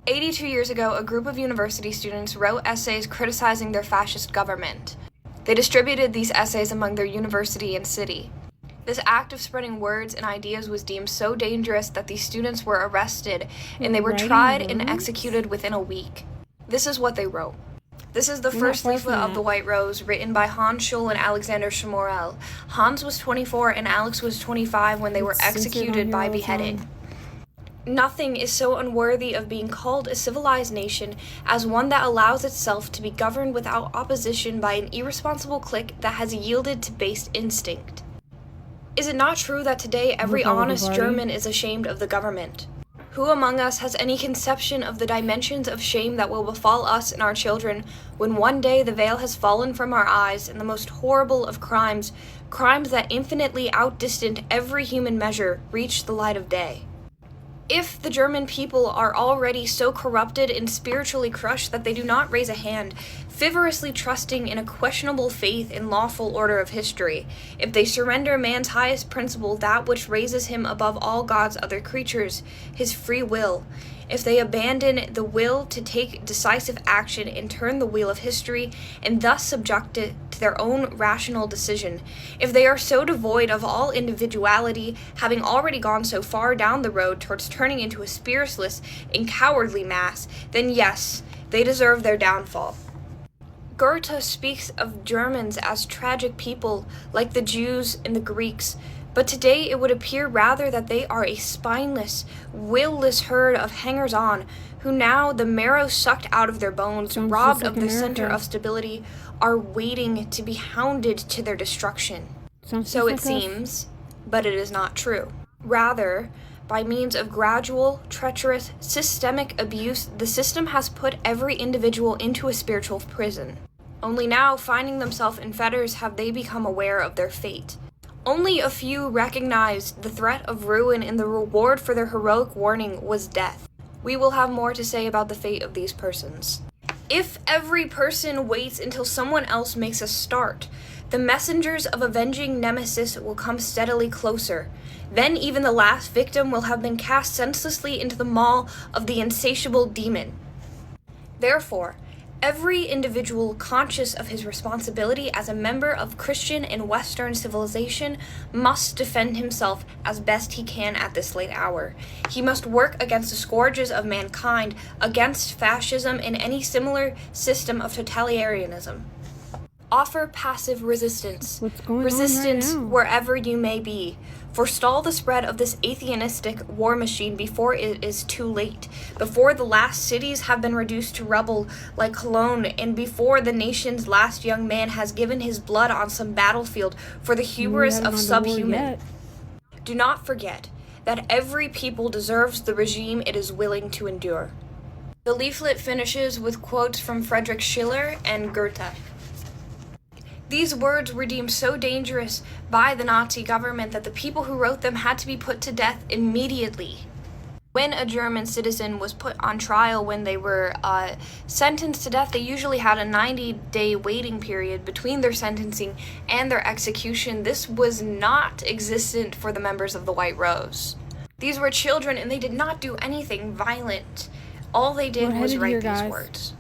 82 years ago, a group of university students wrote essays criticizing their fascist government. They distributed these essays among their university and city. This act of spreading words and ideas was deemed so dangerous that these students were arrested and they were tried and executed within a week. This is what they wrote. This is the first leaflet of The White Rose, written by Hans Scholl and Alexander Schmorell. Hans was 24 and Alex was 25 when they were executed by beheading. Nothing is so unworthy of being called a civilized nation as one that allows itself to be governed without opposition by an irresponsible clique that has yielded to base instinct. Is it not true that today every honest German is ashamed of the government? Who among us has any conception of the dimensions of shame that will befall us and our children when one day the veil has fallen from our eyes and the most horrible of crimes that infinitely outdistant every human measure, reach the light of day? If the German people are already so corrupted and spiritually crushed that they do not raise a hand, frivolously trusting in a questionable faith in lawful order of history, if they surrender man's highest principle, that which raises him above all God's other creatures, his free will, if they abandon the will to take decisive action and turn the wheel of history and thus subject it to their own rational decision, if they are so devoid of all individuality, having already gone so far down the road towards turning into a spiritless and cowardly mass, then yes, they deserve their downfall. Goethe speaks of Germans as tragic people, like the Jews and the Greeks, but today it would appear rather that they are a spineless, will-less herd of hangers-on, who now, the marrow sucked out of their bones, robbed of their center of stability, are waiting to be hounded to their destruction. So it seems, but it is not true. Rather, by means of gradual, treacherous, systemic abuse, the system has put every individual into a spiritual prison. Only now, finding themselves in fetters, have they become aware of their fate. Only a few recognized the threat of ruin, and the reward for their heroic warning was death. We will have more to say about the fate of these persons. If every person waits until someone else makes a start, the messengers of avenging nemesis will come steadily closer. Then even the last victim will have been cast senselessly into the maw of the insatiable demon. Therefore, every individual conscious of his responsibility as a member of Christian and Western civilization must defend himself as best he can at this late hour. He must work against the scourges of mankind, against fascism and any similar system of totalitarianism. Offer passive resistance. Resistance wherever you may be. Forestall the spread of this atheistic war machine before it is too late, before the last cities have been reduced to rubble like Cologne, and before the nation's last young man has given his blood on some battlefield for the hubris of subhuman. Do not forget that every people deserves the regime it is willing to endure. The leaflet finishes with quotes from Friedrich Schiller and Goethe. These words were deemed so dangerous by the Nazi government that the people who wrote them had to be put to death immediately. When a German citizen was put on trial when they were sentenced to death, they usually had a 90-day waiting period between their sentencing and their execution. This was not existent for the members of the White Rose. These were children and they did not do anything violent. All they did was write these words.